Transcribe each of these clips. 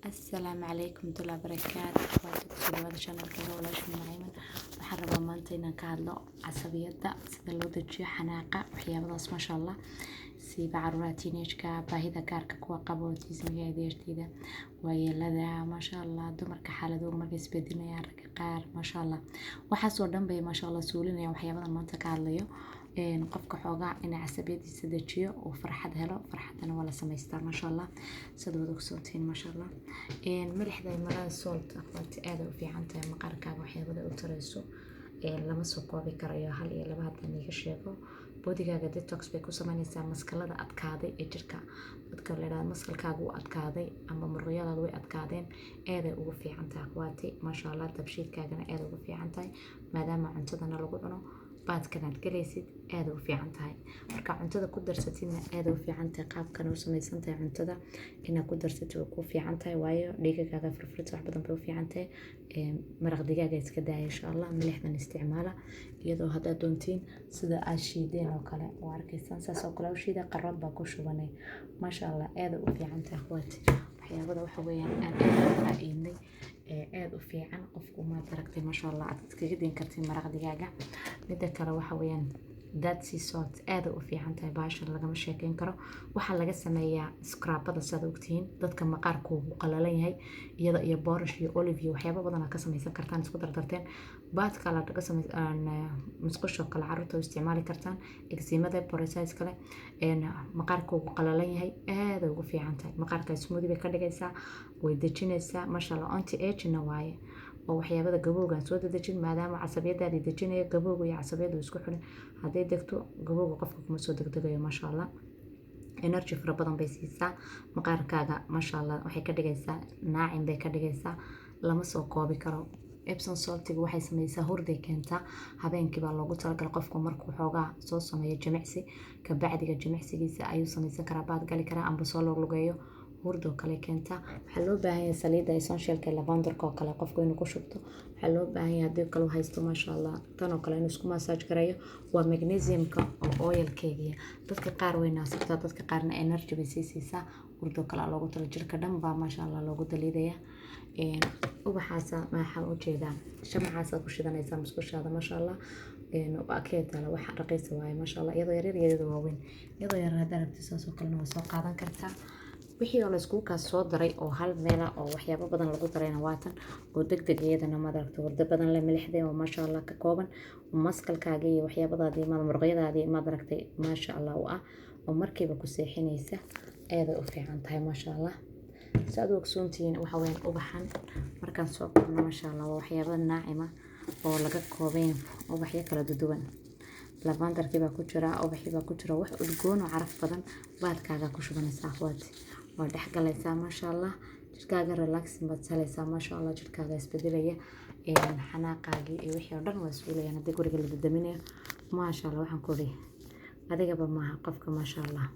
السلام عليكم ورحمة الله وبركاته. أخواتي كسر هذا شانل كذا ولا شو معين وحرب ما أنتينا كهذا عصبية سيدا لو دجيو حناقة وحياة بلاص ما شاء الله سيبا عروراتي نيشكا باهيدا كاركا كوا قبوتي سمية ديشتيدا ويلدا ما شاء الله دمرك حالة دو مركز سبدينا يا رقار ما شاء الله وحاسو دنبي ما شاء الله سولين يا وحياة بلا ما أنت كهذا qofka xoogaa inay casabiyadiisa dejiyo oo farxad helo farxadana waa la samaystaa maasha allah sida wada ogsoontiin maasha allah milixda marada salt akhwaati aad u fiican tahay maqaarkaaga waxyaabada u tarayso lama soo koobi karayo hal iyo laba haddaan iga sheego bodigaaga detox bay ku samaynaysaa maskalada adkaaday ee jirka dadka la yiraahdo maskalkaaga uu adkaaday ama muruqyadaada way adkaadeen aad ay ugu fiican tahay akhwaati maasha allah tabshiidkaagana aad ugu fiican tahay maadaama cuntadana lagu cuno baadkanaad galaysid aad u fiican tahay marka cuntada ku darsatidna aad u fiican tahay qaabkan u samaysan tahay cuntada inaad ku darsatid ku fiican tahay waayo dhigaaga firfirta wax badan bay u fiican tahay maraq digaaga iska daaya insha Allah milixdan isticmaala iyadoo hadda doontiin sida aad shiideen oo kale oo arkaysan saas oo kale u shiida qarad baa ku shubanay maasha Allah aad u fiican tahay akhwaati waxyaabada waxa weeyaan aan faa'iidnay aad u fiican qofku ma taragtay maasha Allah aad iskaga din kartid maraq digaaga midda kale waxa weeyaan that sea salt aad u fiican tahay baashan lagama sheekeyn karo waxa laga sameeyaa scrapada sida ogtiin dadka maqaarkoodu qalalan yahay iyada iyo boorash iyo olive iyo waxyaabo badan ka samaysan kartaan isku dardarteen baad kala laga sameeyaan musqusho kala carruurta isticmaali kartaan eczemada psoriasis kale maqaarkoodu qalalan yahay aad ugu fiican tahay maqaarka smoothie bay ka dhigaysaa way dejinaysaa masha Allah anti age na waaye oo waxyaabada gabowga soo dadajin maadaama casabiyadaadi dejinayo gabowga iyo casabiyadu isku xiran haday degto gabowga qofka kuma soo degdegayo masha Allah energy fara badan bay siisaa maqaarkaaga masha Allah waxay ka dhigaysaa naacin bay ka dhigaysaa lama soo koobi karo Epsom saltiga waxay samaysaa hurday keentaa habeenkii baa loogu talagalay qofku markuu xoogaa soo sameeyo jimicsi ka bacdiga jimicsigiisa ayuu samaysan karaa baad gali karaa amba soo lugeeyo hurdo kale keenta waxa loo baahan yahay saliida essentialka lavenderka oo kale qofku inuu ku shubto waxa loo baahan yahay hadii kale haysto maasha Allah tan oo kale inuu isku massage gareeyo waa magnesiumka oo oilkeega dadka qaar way naasibtaa dadka qaarna energy bay siisaa hurdo kale loogu talo jirka dhan baa maasha Allah loogu daliidaya ubaxaasa waxa u jeedaa shamacaasa ku shidanaysa musqushaada maasha Allah akeetala waxa raqiis waay maasha Allah iyadoo yar waaweyn iyadoo yar hadda rabtiisa soo kalena waa soo qaadan kartaa wixii la isku ka soo daray oo hal meel oo waxyaabo badan lagu darayna waatan oo degdeg iyadana ma daragto warda badan la milixday oo maasha Allah ka kooban maskalkaaga iyo waxyaabadaadii ma muruqyadaadii ma daragtay maasha Allah oo markiiba ku seexinaysa aad u fiican tahay maasha Allah saad ogsoontiin waxa weyn ubaxan markaan soo qorno maasha Allah waxyaabada naacima oo laga koobeen ubaxyo kala duwan lavenderkii baa ku jira ubaxii baa ku jira wax udgoon oo caraf badan baadkaaga ku shubanaysaa akhwaati waa dhaxgalaysaa maasha Allah jirkaaga relaxing baad salaysaa maasha Allah jirkaaga isbedelaya xanaaqaagii iyo wixii oo dhan waa suulayaan hadii guriga la dadaminayo maasha Allah waxaan ku leeyahay adigaba maaha qofka maasha Allah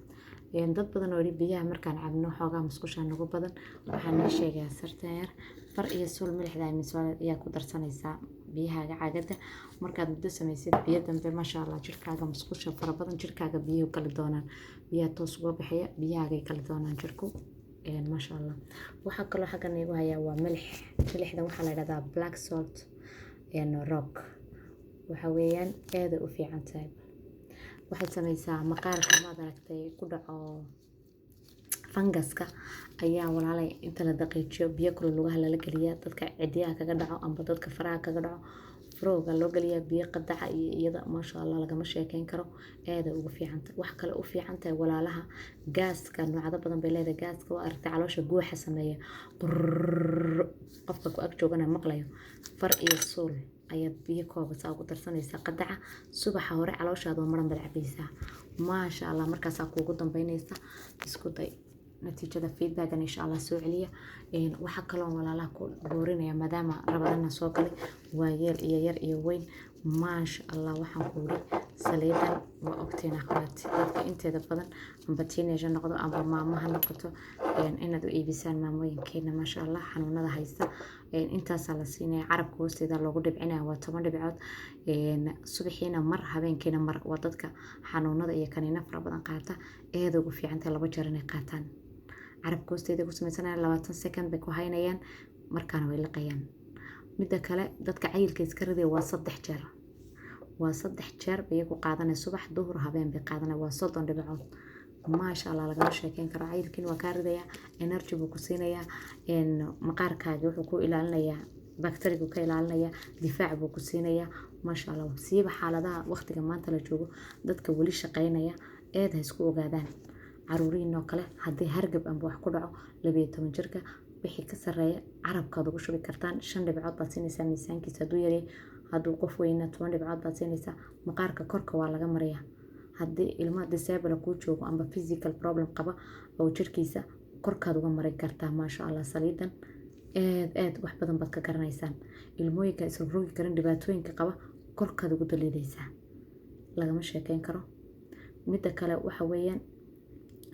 dad badan oo biyaha markaan cabno xoogaa musqusha nagu badan waxaan sheegaa sartaan yar far iyo sul milixda ay miswal ayaa ku darsanaysaa biyahaaga caagada markaad muddo samaysid biyo dambe maasha Allah jirkaaga musqusha fara badan jirkaaga biyo kala doonaan biyaha toos uga bixiya biyahaaga kala doonaan jirku maasha Allah waxa kale xagan igu haya waa milixda waxa la yiraahdaa black salt rock waxa weeyaan aad u fiican tahay waxay samaysaa maqaarka ma aragtay ku dhaco fangaska ayaa walaalay inta la daqiijiyo biyo kale lugaha la galiya dadka cidiyaha kaga dhaco amba dadka faraha kaga dhaco froga loo galiya biyo qadaca iyo iyada maasha Allah lagama sheekeyn karo aad ugu fiican tahay wax kale u fiican tahay walaalaha gaaska noocyada badan bay leedahay gaaska waa aragtay caloosha guuxa sameeya qofka ku ag joogana maqlayo far iyo suul ayaad biyo kooba saa ugu darsanaysaa qadaca subaxa hore calooshaada maran bal cabaysaa maasha Allah markaas kuugu dambeynaysa isku day natiijada feedback insha Allah soo celiya waxa kale oo walaalaha ku doorinaya maadaama rabadana soo galay waa yar iyo weyn maasha Allah waxaan ku ri saliidan waa ogteen akhwaati dadka inteeda badan amba teenager noqdo amba maamaha noqoto inaad u iibisaan maamooyinkeena maasha Allah xanuunada haysta intaas la siinay carabka hoosteeda loogu dhibcinaa waa 10 dhibcood subaxiina mar habeenkiina mar waa dadka xanuunada iyo kaniina fara badan qaata aad ugu fiican tahay laba jeer inay qaataan carabka hoosteeda ku samaysanayaan 20 second bay ku haynayaan markaana way liqayaan. midda kale dadka cayilka iska ridaya waa 3 jeer, waa 3 jeer bay ku qaadanay subax duhur habeen bay qaadanay waa 30 dhibcood. maasha Allah lagama sheekeyn karo. cayilkiin waa kaa ridaya, energy buu ku siinayaa, maqaarkaaga wuxuu ku ilaalinayaa, bakterigu ka ilaalinayaa, difaac buu ku siinayaa. maasha Allah siiba xaaladaha waqtiga maanta la joogo dadka wali shaqeynaya eed ha isku ogaadaan. caruuriin oo kale haddii hargab amba wax ku dhaco 12 jirka wixii ka sareeya carabkaad ugu shubi kartaan 5 dhibcood baad siinaysaa miisaankiisa hadduu yaray, hadduu qof weyna 10 dhibcood baad siinaysaa. maqaarka korka waa laga mariyaa. haddii ilmaha disable kuu joogo amba physical problem qaba oo jirkiisa korkaad uga mari kartaa. maasha Allah saliidan aad wax badan baad ka garanaysaan. ilmooyinka isla rogi karin dhibaatooyinka qaba korkaad ugu daliidaysaa, lagama sheekeyn karo. midda kale waxa weeyaan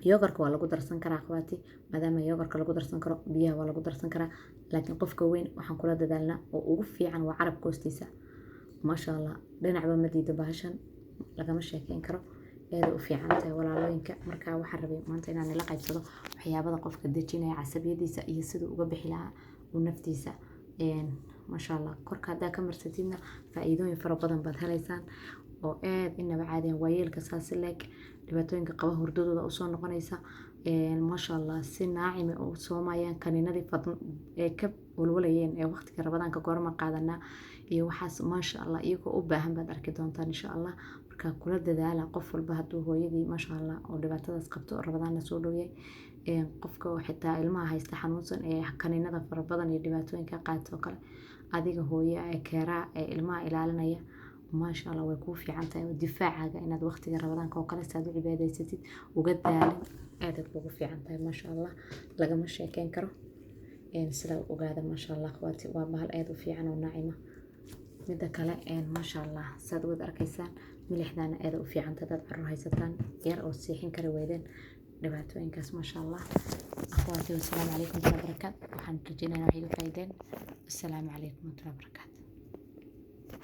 yogurka waa lagu darsan karaa akhwaati, maadaama yogurka lagu darsan karo biyaha waa lagu darsan karaa, laakiin qofka weyn waxaan kula dadaalnaa oo ugu fiican waa carabka hoostiisa. maasha Allah dhinacba ma diido bahashan, lagama sheekeyn karo. aad u fiican tahay walaalooyinka. markaa waxaan rabay maanta inaan la qaybsado waxyaabada qofka dejinaya casabiyadiisa iyo siduu uga bixi lahaa uu naftiisa. maasha Allah korka haddaa ka marsatidna faa'iidooyin fara badan baad helaysaan oo aad inaba caadiyan waayeelka saasi leeg dhibaatooyinka qaba hurdadooda u soo noqonaysa. maasha Allah si naacime u soomayaan kaniinadii ee ka walwalayeen ee waqtiga rabadaanka goorma qaadanaa iyo waxaas. maasha Allah iyagoo u baahan baad arki doontaan insha Allah. markaa kula dadaala qof walba hadduu hooyadii maasha Allah oo dhibaatadaas qabto rabadaanna soo dhowyahay, qofka oo xitaa ilmaha haysta xanuunsan ee kaniinada fara badan iyo dhibaatooyinka qaata oo kale, adiga hooyo ee keeraa ee ilmaha ilaalinaya. maasha Allah way kuu fiican tahay difaacaaga inaad waqtiga rabadaanka oo kale saad u cibaadaysatid uga daalin aad ugu fiican tahay. maasha Allah lagama sheekeyn karo. sida ogaada maasha Allah akhwaati waa bahal aad u fiican oo naacima. midda kale maasha Allah saad wada arkaysaan milixdaana aad u fiican tahay dad carruur haysataan yar oo siixin kara weydeen dhibaatooyinkaas. maasha Allah akhwaati wassalaamu calaykum wa rahmatullahi wa barakaatuh. waxaan rajeynayaa waxay iga faa'iideen. assalaamu calaykum wa rahmatullahi wa barakaatuh.